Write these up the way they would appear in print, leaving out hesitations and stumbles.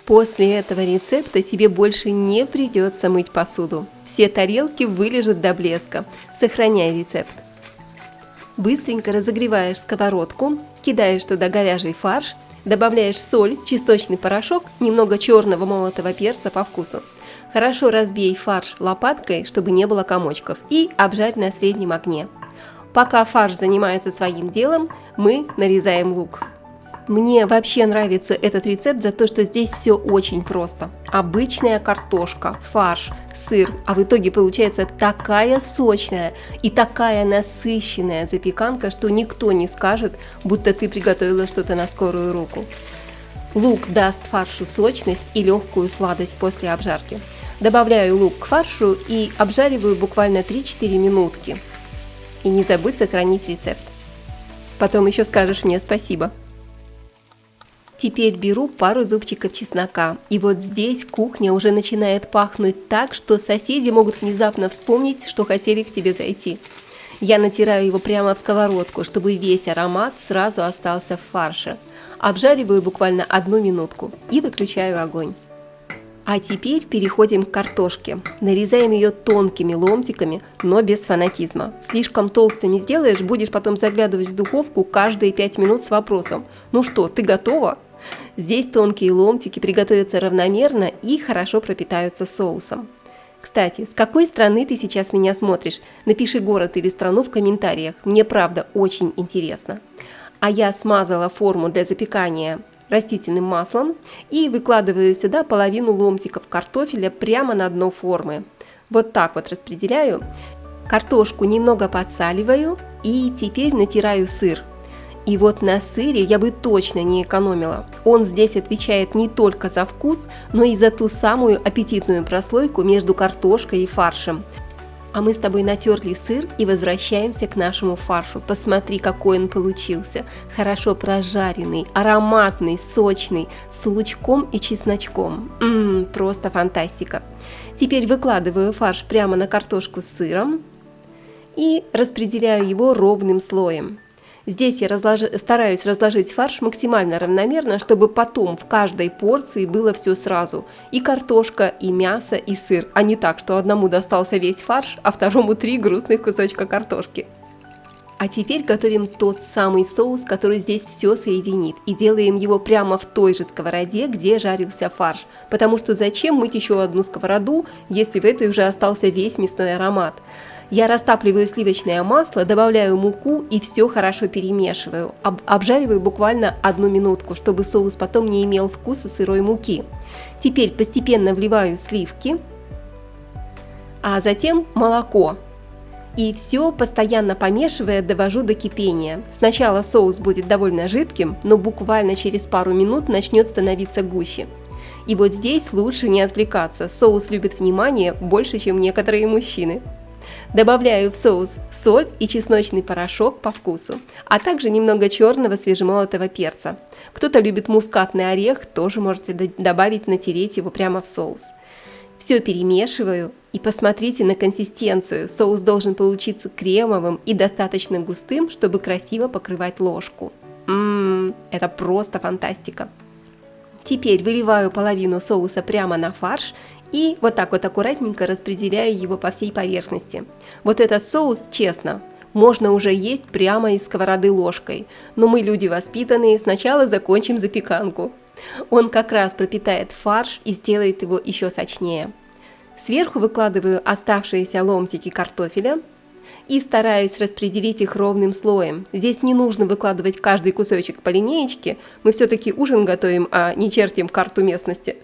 После этого рецепта тебе больше не придется мыть посуду. Все тарелки вылежат до блеска. Сохраняй рецепт. Быстренько разогреваешь сковородку, кидаешь туда говяжий фарш, добавляешь соль, чесночный порошок, немного черного молотого перца по вкусу. Хорошо разбей фарш лопаткой, чтобы не было комочков, и обжарь на среднем огне. Пока фарш занимается своим делом, мы нарезаем лук. Мне вообще нравится этот рецепт за то, что здесь все очень просто. Обычная картошка, фарш, сыр, а в итоге получается такая сочная и такая насыщенная запеканка, что никто не скажет, будто ты приготовила что-то на скорую руку. Лук даст фаршу сочность и легкую сладость после обжарки. Добавляю лук к фаршу и обжариваю буквально 3-4 минутки. И не забудь сохранить рецепт. Потом еще скажешь мне спасибо. Теперь беру пару зубчиков чеснока, и вот здесь кухня уже начинает пахнуть так, что соседи могут внезапно вспомнить, что хотели к тебе зайти. Я натираю его прямо в сковородку, чтобы весь аромат сразу остался в фарше. Обжариваю буквально 1 минутку и выключаю огонь. А теперь переходим к картошке. Нарезаем ее тонкими ломтиками, но без фанатизма. Слишком толстыми сделаешь, будешь потом заглядывать в духовку каждые 5 минут с вопросом: «Ну что, ты готова?» Здесь тонкие ломтики приготовятся равномерно и хорошо пропитаются соусом. Кстати, с какой страны ты сейчас меня смотришь? Напиши город или страну в комментариях, мне правда очень интересно. А я смазала форму для запекания растительным маслом и выкладываю сюда половину ломтиков картофеля прямо на дно формы. Вот так вот распределяю. Картошку немного подсаливаю и теперь натираю сыр. И вот на сыре я бы точно не экономила. Он здесь отвечает не только за вкус, но и за ту самую аппетитную прослойку между картошкой и фаршем. А мы с тобой натерли сыр и возвращаемся к нашему фаршу. Посмотри, какой он получился. Хорошо прожаренный, ароматный, сочный, с лучком и чесночком. Просто фантастика. Теперь выкладываю фарш прямо на картошку с сыром и распределяю его ровным слоем. Здесь я стараюсь разложить фарш максимально равномерно, чтобы потом в каждой порции было все сразу. И картошка, и мясо, и сыр. А не так, что одному достался весь фарш, а второму 3 грустных кусочка картошки. А теперь готовим тот самый соус, который здесь все соединит. И делаем его прямо в той же сковороде, где жарился фарш. Потому что зачем мыть еще одну сковороду, если в этой уже остался весь мясной аромат? Я растапливаю сливочное масло, добавляю муку и все хорошо перемешиваю. Обжариваю буквально 1 минутку, чтобы соус потом не имел вкуса сырой муки. Теперь постепенно вливаю сливки, а затем молоко. И все, постоянно помешивая, довожу до кипения. Сначала соус будет довольно жидким, но буквально через пару минут начнет становиться гуще. И вот здесь лучше не отвлекаться, соус любит внимание больше, чем некоторые мужчины. Добавляю в соус соль и чесночный порошок по вкусу, а также немного черного свежемолотого перца. Кто-то любит мускатный орех, тоже можете добавить, натереть его прямо в соус. Все перемешиваю и посмотрите на консистенцию. Соус должен получиться кремовым и достаточно густым, чтобы красиво покрывать ложку. Это просто фантастика. Теперь выливаю половину соуса прямо на фарш и вот так вот аккуратненько распределяю его по всей поверхности. Вот этот соус, честно, можно уже есть прямо из сковороды ложкой, но мы люди воспитанные, сначала закончим запеканку. Он как раз пропитает фарш и сделает его еще сочнее. Сверху выкладываю оставшиеся ломтики картофеля и стараюсь распределить их ровным слоем. Здесь не нужно выкладывать каждый кусочек по линеечке, мы все-таки ужин готовим, а не чертим карту местности.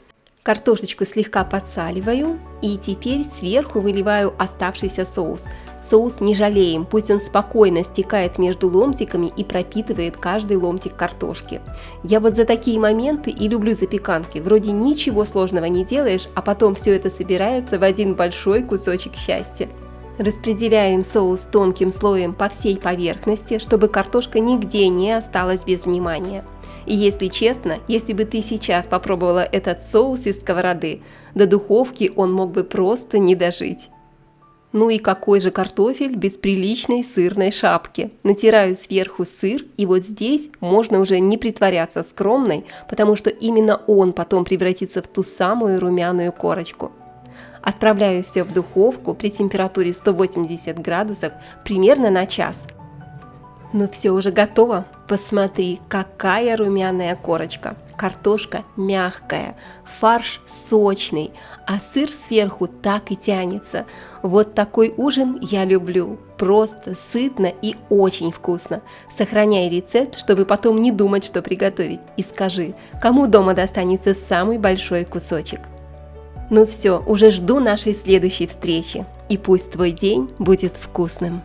Картошечку слегка подсаливаю и теперь сверху выливаю оставшийся соус. Соус не жалеем, пусть он спокойно стекает между ломтиками и пропитывает каждый ломтик картошки. Я вот за такие моменты и люблю запеканки. Вроде ничего сложного не делаешь, а потом все это собирается в один большой кусочек счастья. Распределяем соус тонким слоем по всей поверхности, чтобы картошка нигде не осталась без внимания. И если честно, если бы ты сейчас попробовала этот соус из сковороды, до духовки он мог бы просто не дожить. Ну и какой же картофель без приличной сырной шапки? Натираю сверху сыр, и вот здесь можно уже не притворяться скромной, потому что именно он потом превратится в ту самую румяную корочку. Отправляю все в духовку при температуре 180 градусов примерно на час. Ну все уже готово. Посмотри, какая румяная корочка. Картошка мягкая, фарш сочный, а сыр сверху так и тянется. Вот такой ужин я люблю. Просто, сытно и очень вкусно. Сохраняй рецепт, чтобы потом не думать, что приготовить. И скажи, кому дома достанется самый большой кусочек. Ну все, уже жду нашей следующей встречи. И пусть твой день будет вкусным.